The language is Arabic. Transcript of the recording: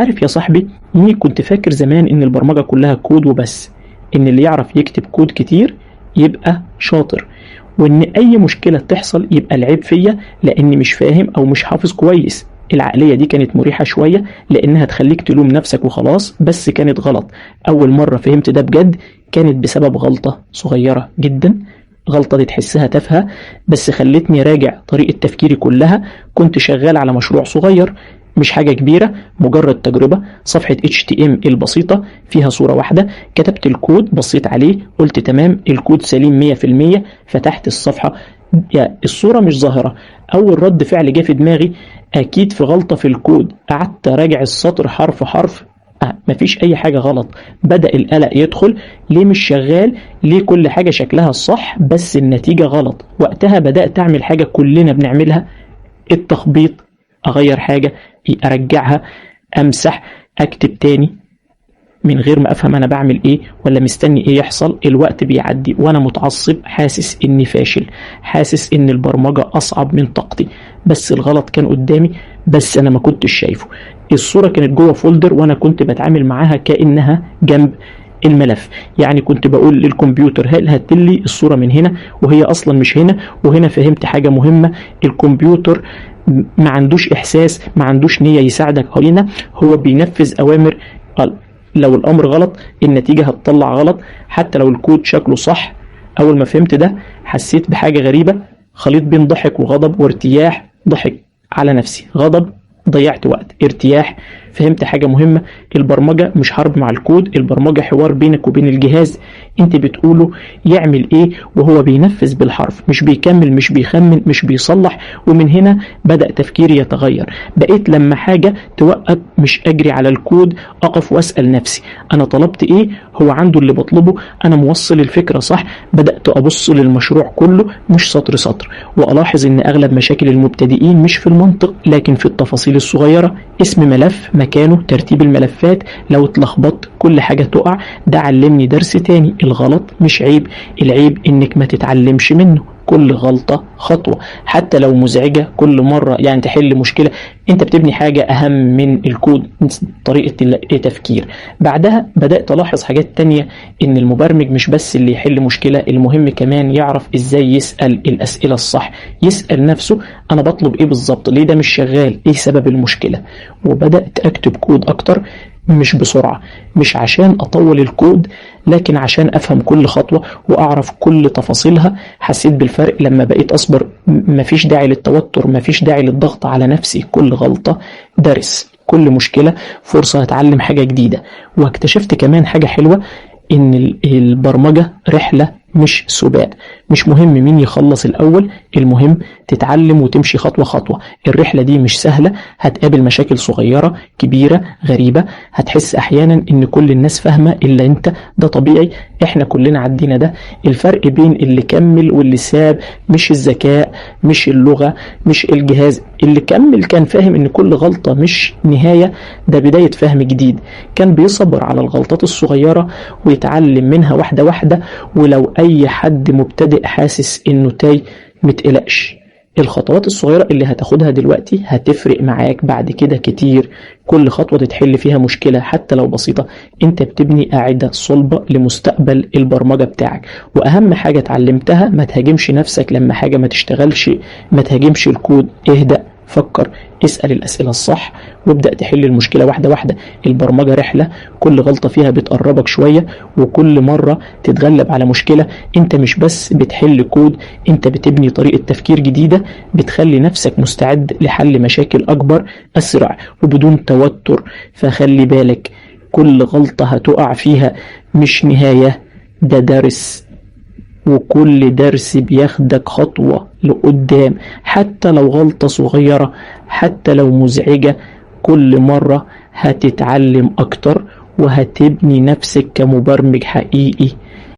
عارف يا صاحبي إني كنت فاكر زمان إن البرمجة كلها كود وبس، إن اللي يعرف يكتب كود كتير يبقى شاطر، وإن أي مشكلة تحصل يبقى العيب فيا لأني مش فاهم أو مش حافظ كويس. العقلية دي كانت مريحة شوية لأنها تخليك تلوم نفسك وخلاص، بس كانت غلط. أول مرة فهمت ده بجد كانت بسبب غلطة صغيرة جدا. غلطة دي تحسها تافهة بس خلتني راجع طريقة تفكيري كلها. كنت شغال على مشروع صغير مش حاجة كبيرة، مجرد تجربة، صفحة HTML البسيطة فيها صورة واحدة. كتبت الكود، بصيت عليه، قلت تمام الكود سليم 100%. فتحت الصفحة، يا الصورة مش ظاهرة. أول رد فعل جه في دماغي أكيد في غلطة في الكود. قعدت راجع السطر حرف حرف، مفيش أي حاجة غلط. بدأ القلق يدخل، ليه مش شغال؟ ليه كل حاجة شكلها الصح بس النتيجة غلط؟ وقتها بدأت أعمل حاجة كلنا بنعملها، التخبيط. أغير حاجة، أرجعها، أمسح، أكتب تاني من غير ما أفهم أنا بعمل إيه ولا مستني إيه يحصل. الوقت بيعدي وأنا متعصب، حاسس إني فاشل، حاسس إن البرمجة أصعب من طاقتي. بس الغلط كان قدامي بس أنا ما كنتش شايفه. الصورة كانت جوه فولدر وأنا كنت بتعامل معاها كأنها جنب الملف. يعني كنت بقول للكمبيوتر هات لي الصورة من هنا وهي أصلا مش هنا. وهنا فهمت حاجة مهمة، الكمبيوتر ما عندوش إحساس، ما عندوش نية يساعدك. هنا هو بينفذ أوامر. لو الأمر غلط النتيجة هتطلع غلط حتى لو الكود شكله صح. أول ما فهمت ده حسيت بحاجة غريبة، خليط بين ضحك وغضب وارتياح. ضحك على نفسي، غضب ضيعت وقت، ارتياح فهمت حاجة مهمة. البرمجة مش حرب مع الكود، البرمجة حوار بينك وبين الجهاز. انت بتقوله يعمل ايه وهو بينفذ بالحرف، مش بيكمل، مش بيخمن، مش بيصلح. ومن هنا بدأ تفكيري يتغير. بقيت لما حاجة توقف مش اجري على الكود، اقف واسأل نفسي انا طلبت ايه، هو عنده اللي بطلبه، انا موصل الفكرة صح. بدأت ابص للمشروع كله مش سطر سطر، والاحظ ان اغلب مشاكل المبتدئين مش في المنطق لكن في التفاصيل الصغيرة. اسم ملف، مكانه، ترتيب الملفات، لو اتلخبطت كل حاجة تقع. ده علمني درس تاني، الغلط مش عيب، العيب انك ما تتعلمش منه. كل غلطة خطوة حتى لو مزعجة. كل مرة يعني تحل مشكلة انت بتبني حاجة اهم من الكود، طريقة التفكير. بعدها بدأت الاحظ حاجات تانية، ان المبرمج مش بس اللي يحل مشكلة، المهم كمان يعرف ازاي يسأل الاسئلة الصح. يسأل نفسه انا بطلب ايه بالظبط، ليه ده مش شغال، ايه سبب المشكلة. وبدأت اكتب كود اكتر، مش بسرعة، مش عشان اطول الكود لكن عشان افهم كل خطوة واعرف كل تفاصيلها. حسيت بالفرق لما بقيت اصبر، مفيش داعي للتوتر، مفيش داعي للضغط على نفسي. كل غلطة درس، كل مشكلة فرصة اتعلم حاجة جديدة. واكتشفت كمان حاجة حلوة، ان البرمجة رحلة مش سباق. مش مهم مين يخلص الاول، المهم تتعلم وتمشي خطوة خطوة. الرحلة دي مش سهلة، هتقابل مشاكل صغيرة كبيرة غريبة، هتحس احيانا ان كل الناس فاهمة الا انت. ده طبيعي، احنا كلنا عدينا ده. الفرق بين اللي كمل واللي ساب مش الذكاء، مش اللغة، مش الجهاز. اللي كمل كان فاهم ان كل غلطة مش نهاية، ده بداية فهم جديد. كان بيصبر على الغلطات الصغيرة ويتعلم منها واحدة واحدة. ولو اي حد مبتدئ حاسس انه تايه، متقلقش، الخطوات الصغيرة اللي هتاخدها دلوقتي هتفرق معاك بعد كده كتير. كل خطوة تتحل فيها مشكلة حتى لو بسيطة انت بتبني قاعدة صلبة لمستقبل البرمجة بتاعك. واهم حاجة اتعلمتها، ما تهاجمش نفسك لما حاجة ما تشتغلش، ما تهاجمش الكود، اهدأ، فكر، اسأل الأسئلة الصح وابدأ تحل المشكلة واحدة واحدة. البرمجة رحلة، كل غلطة فيها بتقربك شوية، وكل مرة تتغلب على مشكلة انت مش بس بتحل كود، انت بتبني طريقة تفكير جديدة بتخلي نفسك مستعد لحل مشاكل أكبر أسرع وبدون توتر. فخلي بالك، كل غلطة هتقع فيها مش نهاية، ده درس، وكل درس بياخدك خطوة لقدام. حتى لو غلطة صغيرة، حتى لو مزعجة، كل مرة هتتعلم أكتر وهتبني نفسك كمبرمج حقيقي.